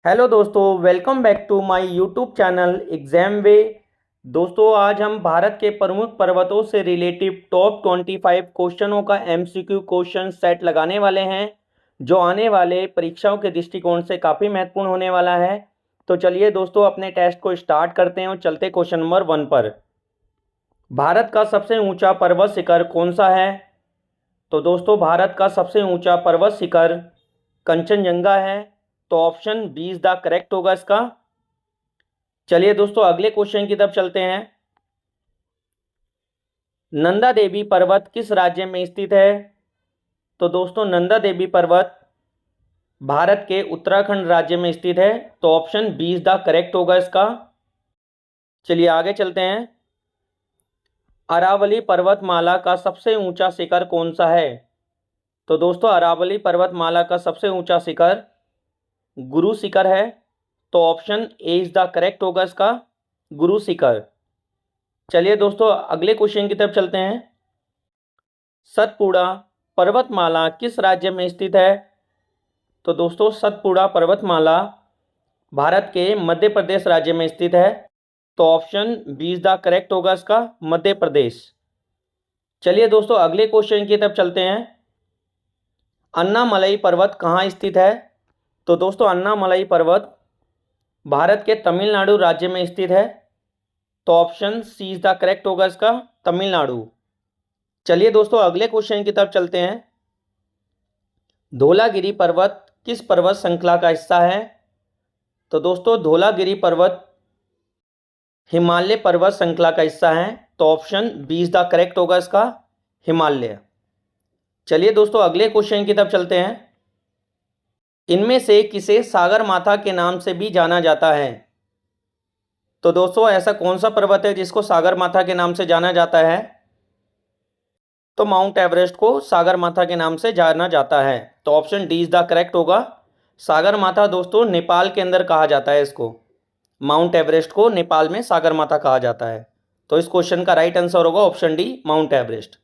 Hello दोस्तों, welcome back to my YouTube channel Exam Way. दोस्तों, आज हम भारत के प्रमुख पर्वतों से रिलेटिव टॉप 25 क्वेश्चनों का एमसीक्यू क्वेश्चन सेट लगाने वाले हैं, जो आने वाले परीक्षाओं के दृष्टिकोण से काफ़ी महत्वपूर्ण होने वाला है। तो चलिए दोस्तों, अपने टेस्ट को स्टार्ट करते हैं और चलते क्वेश्चन नंबर 1 पर। भारत का सबसे ऊंचा पर्वत शिखर कौन सा है? तो दोस्तों, भारत का सबसे ऊंचा पर्वत शिखर कंचनजंगा है। तो option B is the correct होगा इसका। चलिए दोस्तों, अगले क्वेश्चन की तरफ चलते हैं। नंदा देवी पर्वत किस राज्य में स्थित है? तो दोस्तों, नंदा देवी पर्वत भारत के उत्तराखंड राज्य में स्थित है। तो option B is the correct होगा इसका। चलिए आगे चलते हैं। अरावली पर्वतमाला का सबसे ऊंचा शिखर कौन सा है? तो दोस्तों, अरावली पर्वतमाला का सबसे ऊंचा शिखर गुरु शिखर है। तो option A is the correct होगा इसका, गुरु शिखर। चलिए दोस्तों, अगले क्वेश्चन की तरफ चलते हैं। सतपुड़ा पर्वतमाला किस राज्य में स्थित है? तो दोस्तों, सतपुड़ा पर्वतमाला भारत के मध्य प्रदेश राज्य में स्थित है। तो option B is the correct होगा इसका, मध्य प्रदेश। चलिए दोस्तों, अगले क्वेश्चन की तरफ चलते हैं। अन्नामलई पर्वत कहाँ स्थित है? तो दोस्तों, अन्नामलई पर्वत भारत के तमिलनाडु राज्य में स्थित है। तो option C is the correct होगा इसका, तमिलनाडु। चलिए दोस्तों, अगले क्वेश्चन की तरफ चलते हैं। धौलागिरी पर्वत किस पर्वत श्रृंखला का हिस्सा है? तो दोस्तों, धौलागिरी पर्वत हिमालय पर्वत श्रृंखला का हिस्सा है। तो option B is the correct होगा इसका, हिमालय। चलिए दोस्तों, अगले क्वेश्चन की तरफ चलते हैं। इनमें से किसे सागर माथा के नाम से भी जाना जाता है? तो दोस्तों, ऐसा कौन सा पर्वत है जिसको सागर माथा के नाम से जाना जाता है? तो माउंट एवरेस्ट को सागर माथा के नाम से जाना जाता है। तो option D is the correct होगा। सागर माथा दोस्तों नेपाल के अंदर कहा जाता है इसको। माउंट एवरेस्ट को नेपाल में सागर माथा कहा जाता है। तो इस क्वेश्चन का राइट आंसर होगा ऑप्शन डी, माउंट एवरेस्ट।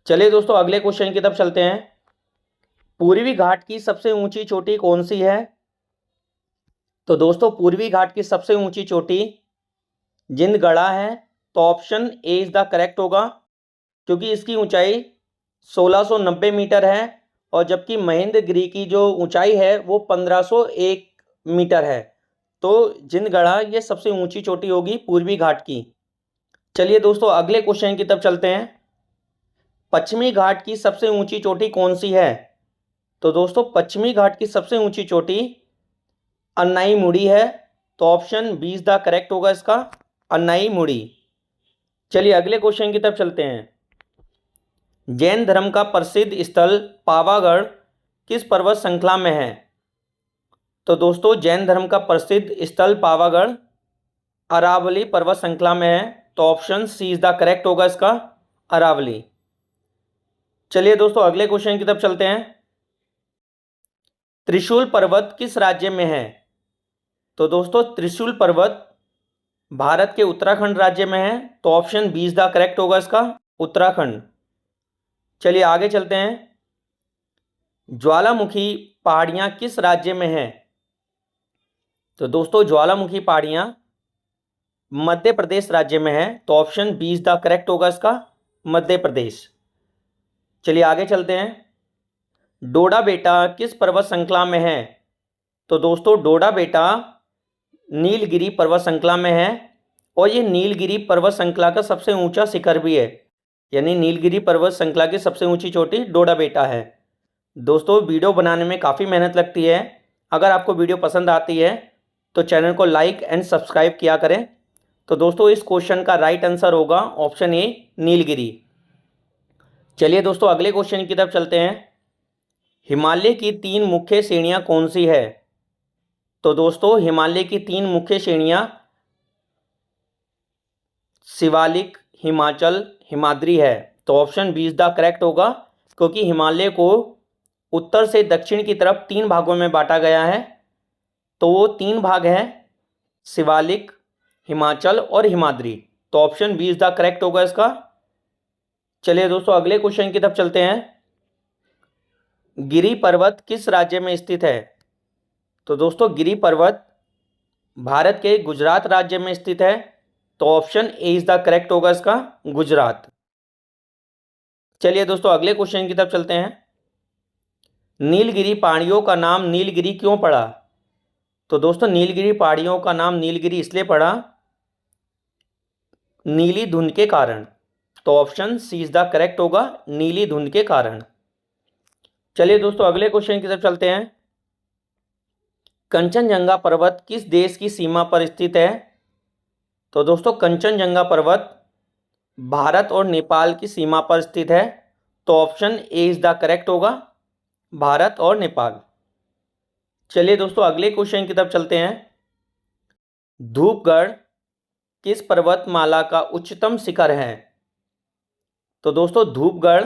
चलिए दोस्तों, अगले क्वेश्चन की तरफ चलते हैं। पूर्वी घाट की सबसे ऊंची चोटी कौन सी है? तो दोस्तों, पूर्वी घाट की सबसे ऊंची चोटी जिंदगढ़ा है। तो option A is the correct होगा, क्योंकि इसकी ऊंचाई 1690 मीटर है, और जबकि महेंद्रगिरी की जो ऊंचाई है वो 1501 मीटर है। तो जिंदगढ़ा ये सबसे ऊंची चोटी होगी पूर्वी घाट की। चलिए दोस्तों, अगले क्वेश्चन की तरफ चलते हैं। पश्चिमी घाट की सबसे ऊंची चोटी कौन सी है? तो दोस्तों, पश्चिमी घाट की सबसे ऊंची चोटी अन्नाईमुड़ी है। तो option B is the correct होगा इसका, अन्नाईमुड़ी। चलिए अगले क्वेश्चन की तरफ चलते हैं। जैन धर्म का प्रसिद्ध स्थल पावागढ़ किस पर्वत श्रृंखला में है? तो दोस्तों, जैन धर्म का प्रसिद्ध स्थल पावागढ़ अरावली पर्वत श्रृंखला में है। तो option C is the correct होगा इसका, अरावली। चलिए दोस्तों, अगले क्वेश्चन की तरफ चलते हैं। त्रिशूल पर्वत किस राज्य में है? तो दोस्तों, त्रिशूल पर्वत भारत के उत्तराखंड राज्य में है। तो option B is the correct होगा इसका, उत्तराखंड। चलिए आगे चलते हैं। ज्वालामुखी पहाड़ियाँ किस राज्य में हैं? तो दोस्तों, ज्वालामुखी पहाड़ियाँ मध्य प्रदेश राज्य में है। तो option B is the correct होगा इसका, मध्य प्रदेश। चलिए आगे चलते हैं। डोडा बेटा किस पर्वत श्रृंखला में है? तो दोस्तों, डोडा बेटा नीलगिरी पर्वत श्रृंखला में है, और ये नीलगिरी पर्वत श्रृंखला का सबसे ऊंचा शिखर भी है। यानी नीलगिरी पर्वत श्रृंखला की सबसे ऊंची चोटी डोडा बेटा है। दोस्तों, वीडियो बनाने में काफ़ी मेहनत लगती है। अगर आपको वीडियो पसंद आती है तो चैनल को लाइक एंड सब्सक्राइब किया करें। तो दोस्तों, इस क्वेश्चन का राइट आंसर होगा ऑप्शन ए, नीलगिरी। चलिए दोस्तों, अगले क्वेश्चन की तरफ चलते हैं। हिमालय की 3 मुख्य श्रेणियां कौन सी है? तो दोस्तों, हिमालय की 3 मुख्य श्रेणियां शिवालिक, हिमाचल, हिमाद्री है। तो option B is the correct होगा, क्योंकि हिमालय को उत्तर से दक्षिण की तरफ 3 भागों में बांटा गया है। तो वो 3 भाग हैं, शिवालिक, हिमाचल और हिमाद्री। तो option B is the correct होगा इसका। चलिए दोस्तों, अगले क्वेश्चन की तरफ चलते हैं। गिरि पर्वत किस राज्य में स्थित है? तो दोस्तों गिरी पर्वत भारत के गुजरात राज्य में स्थित है, तो option A is the correct होगा इसका, गुजरात। चलिए दोस्तों अगले क्वेश्चन की तरफ चलते हैं। नीलगिरी पहाड़ियों का नाम नीलगिरी क्यों पड़ा? तो दोस्तों नीलगिरी पहाड़ियों का नाम नीलगिरी इसलिए पड़ा नीली धुंध के कारण, तो option C is the correct होगा, नीली धुंध के कारण। चलिए दोस्तों अगले क्वेश्चन की तरफ चलते हैं। कंचनजंगा पर्वत किस देश की सीमा पर स्थित है? तो दोस्तों कंचनजंगा पर्वत भारत और नेपाल की सीमा पर स्थित है, तो option A is the correct होगा, भारत और नेपाल। चलिए दोस्तों अगले क्वेश्चन की तरफ चलते हैं। धूपगढ़ किस पर्वतमाला का उच्चतम शिखर है? तो दोस्तों धूपगढ़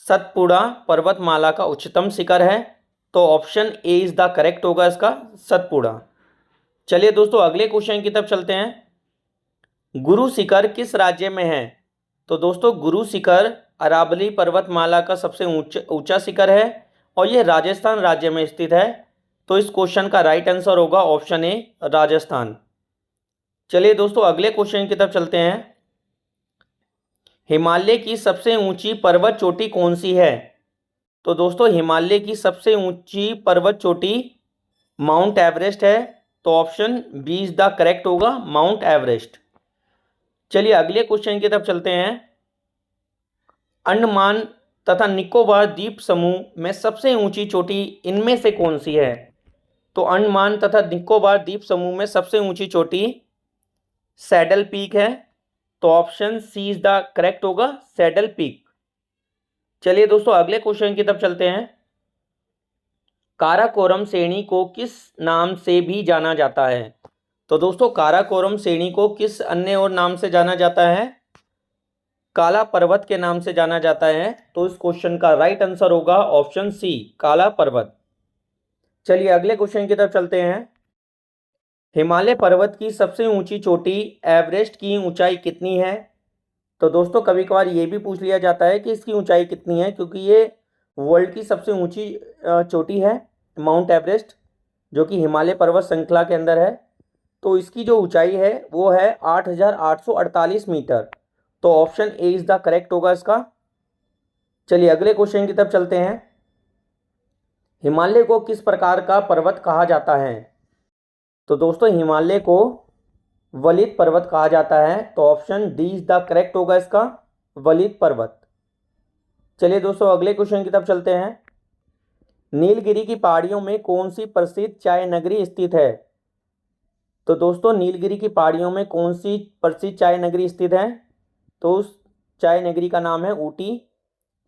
सतपुड़ा पर्वतमाला का उच्चतम शिखर है, तो option A is the correct होगा इसका, सतपुड़ा। चलिए दोस्तों अगले क्वेश्चन की तरफ चलते हैं। गुरु शिखर किस राज्य में है? तो दोस्तों गुरु शिखर अरावली पर्वतमाला का सबसे ऊंचा शिखर है और यह राजस्थान राज्य में स्थित है, तो इस क्वेश्चन का राइट आंसर होगा ऑप्शन ए, राजस्थान। चलिए दोस्तों अगले क्वेश्चन की तरफ चलते हैं। हिमालय की सबसे ऊंची पर्वत चोटी कौन सी है? तो दोस्तों हिमालय की सबसे ऊंची पर्वत चोटी माउंट एवरेस्ट है, तो option B is the correct होगा, माउंट एवरेस्ट। चलिए अगले क्वेश्चन की तरफ चलते हैं। अंडमान तथा निकोबार द्वीप समूह में सबसे ऊंची चोटी इनमें से कौन सी है? तो अंडमान तथा निकोबार द्वीप समूह में सबसे ऊंची चोटी सैडल पीक है, तो option C is the correct होगा, सैडल पीक। चलिए दोस्तों अगले क्वेश्चन की तरफ चलते हैं। काराकोरम श्रेणी को किस नाम से भी जाना जाता है? तो दोस्तों काराकोरम श्रेणी को किस अन्य और नाम से जाना जाता है? काला पर्वत के नाम से जाना जाता है, तो इस क्वेश्चन का राइट आंसर होगा ऑप्शन सी, काला पर्वत। चलिए अगले क्वेश्चन की तरफ चलते हैं। हिमालय पर्वत की सबसे ऊंची चोटी एवरेस्ट की ऊंचाई कितनी है? तो दोस्तों कभी कभार ये भी पूछ लिया जाता है कि इसकी ऊंचाई कितनी है, क्योंकि ये वर्ल्ड की सबसे ऊंची चोटी है माउंट एवरेस्ट, जो कि हिमालय पर्वत श्रृंखला के अंदर है। तो इसकी जो ऊंचाई है वो है 8,848 मीटर, तो option A is the correct होगा इसका। चलिए अगले क्वेश्चन की तरफ चलते हैं। हिमालय को किस प्रकार का पर्वत कहा जाता है? तो दोस्तों हिमालय को वलित पर्वत कहा जाता है, तो option D is the correct होगा इसका, वलित पर्वत। चलिए दोस्तों अगले क्वेश्चन की तरफ चलते हैं। नीलगिरी की पहाड़ियों में कौन सी प्रसिद्ध चाय नगरी स्थित है? तो दोस्तों नीलगिरी की पहाड़ियों में कौन सी प्रसिद्ध चाय नगरी स्थित है? तो उस चाय नगरी का नाम है ऊटी।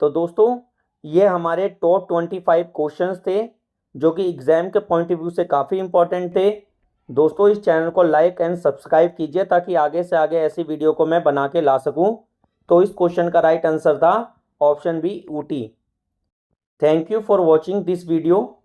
तो दोस्तों ये हमारे टॉप 25 क्वेश्चंस थे, जो कि एग्जाम के पॉइंट ऑफ व्यू से काफ़ी इंपॉर्टेंट थे। दोस्तों इस चैनल को लाइक एंड सब्सक्राइब कीजिए, ताकि आगे से आगे ऐसी वीडियो को मैं बना के ला सकूं। तो इस क्वेश्चन का राइट आंसर था option B, Ooty. Thank you for watching this video.